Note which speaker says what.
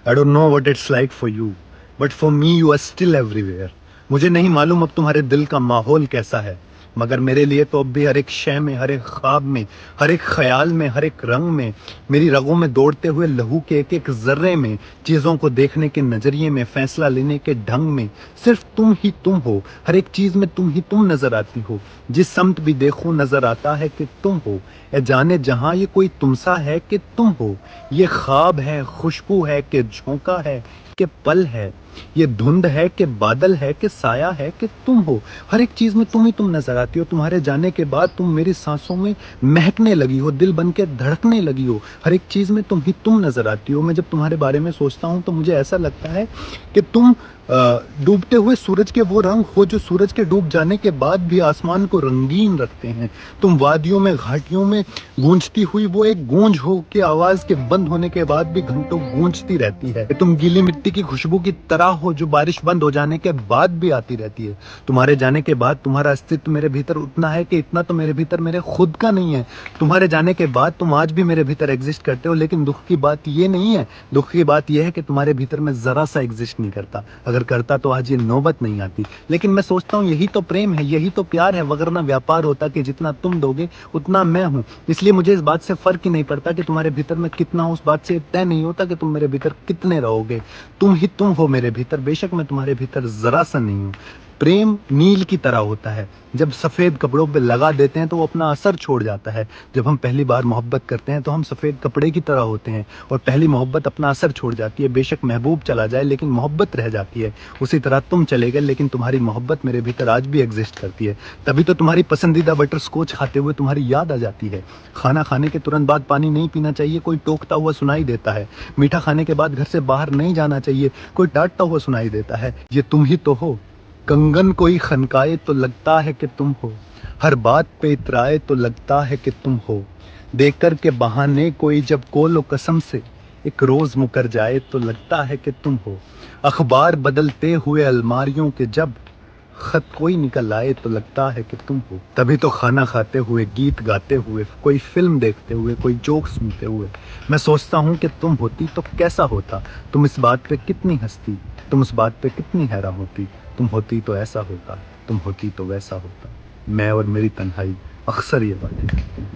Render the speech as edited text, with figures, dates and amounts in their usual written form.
Speaker 1: I don't know what it's like for you, but for me you are still everywhere. मुझे नहीं मालूम अब तुम्हारे दिल का माहौल कैसा है, मगर मेरे लिए तो अब भी हर एक शय में, हर एक ख्वाब में, हर एक ख्याल में, हर एक रंग में, मेरी रगों में दौड़ते हुए लहू के एक एक जर्रे में, चीज़ों को देखने के नजरिए में, फैसला लेने के ढंग में, सिर्फ तुम ही तुम हो। हर एक चीज़ में तुम ही तुम नजर आती हो। जिस समत भी देखो नजर आता है कि तुम हो। ए जाने जहां ये कोई तुमसा है कि तुम हो। ये ख्वाब है, खुशबू है कि झोंका है कि पल है, ये धुंध है कि बादल है कि साया है कि तुम हो। हर एक चीज में तुम ही तुम नजर आती हो। तुम्हारे जाने के बाद तुम मेरी सांसों में महकने लगी हो, दिल बन के धड़कने लगी हो। हर एक चीज में तुम ही तुम नजर आती हो। मैं जब तुम्हारे बारे में सोचता हूँ तो मुझे ऐसा लगता है कि तुम डूबते हुए सूरज के वो रंग हो जो सूरज के डूब जाने के बाद भी आसमान को रंगीन रखते हैं। तुम वादियों में, घाटियों में गूंजती हुई वो एक गूंज हो कि आवाज के बंद होने के बाद भी घंटों गूंजती रहती है। तुम गीली मिट्टी की खुशबू की तरह हो जो बारिश बंद हो जाने के बाद भी आती रहती है। तुम्हारे जाने के बाद तुम्हारा अस्तित्व मेरे भीतर उतना है कि इतना तो मेरे भीतर मेरे खुद का नहीं है। तुम्हारे जाने के बाद तुम आज भी मेरे भीतर एग्जिस्ट करते हो, लेकिन दुख की बात ये नहीं है। दुख की बात यह है कि तुम्हारे भीतर मैं जरा सा एग्जिस्ट नहीं करता। अगर करता तो आज ये नौबत नहीं आती। लेकिन मैं सोचता हूँ यही तो प्रेम है, यही तो प्यार है, वगरना व्यापार होता कि जितना तुम दोगे उतना मैं हूँ। इसलिए मुझे इस बात से फर्क ही नहीं पड़ता कि तुम्हारे भीतर मैं कितना हूँ। उस बात से तय नहीं होता कि तुम मेरे भीतर कितने रहोगे। तुम ही तुम हो मेरे भीतर, बेशक मैं तुम्हारे भीतर जरा सा नहीं हूँ। प्रेम नील की तरह होता है। जब सफेद कपड़ों पे लगा देते हैं तो वो अपना असर छोड़ जाता है। जब हम पहली बार मोहब्बत करते हैं तो हम सफेद कपड़े की तरह होते हैं और पहली मोहब्बत अपना असर छोड़ जाती है। बेशक महबूब चला जाए लेकिन मोहब्बत रह जाती है। उसी तरह तुम चले गए लेकिन तुम्हारी मोहब्बत मेरे भीतर आज भी एग्जिस्ट करती है। तभी तो तुम्हारी पसंदीदा बटर स्कॉच खाते हुए तुम्हारी याद आ जाती है। खाना खाने के तुरंत बाद पानी नहीं पीना चाहिए, कोई टोकता हुआ सुनाई देता है। मीठा खाने के बाद घर से बाहर नहीं जाना चाहिए, कोई डांटता हुआ सुनाई देता है। ये तुम ही तो हो। कंगन कोई खनकाए तो लगता है कि तुम हो। हर बात पे इतराए तो लगता है कि तुम हो। देकर के बहाने कोई जब कोलो कसम से एक रोज मुकर जाए तो लगता है कि तुम हो। अखबार बदलते हुए अलमारियों के जब खत कोई निकल आए तो लगता है कि तुम हो। तभी तो खाना खाते हुए, गीत गाते हुए, कोई फिल्म देखते हुए, कोई जोक सुनते हुए मैं सोचता हूँ कि तुम होती तो कैसा होता। तुम इस बात पे कितनी हंसती, तुम उस बात पे कितनी हैरान होती। तुम होती तो ऐसा होता, तुम होती तो वैसा होता। मैं और मेरी तन्हाई अक्सर ये बातें करती हैं।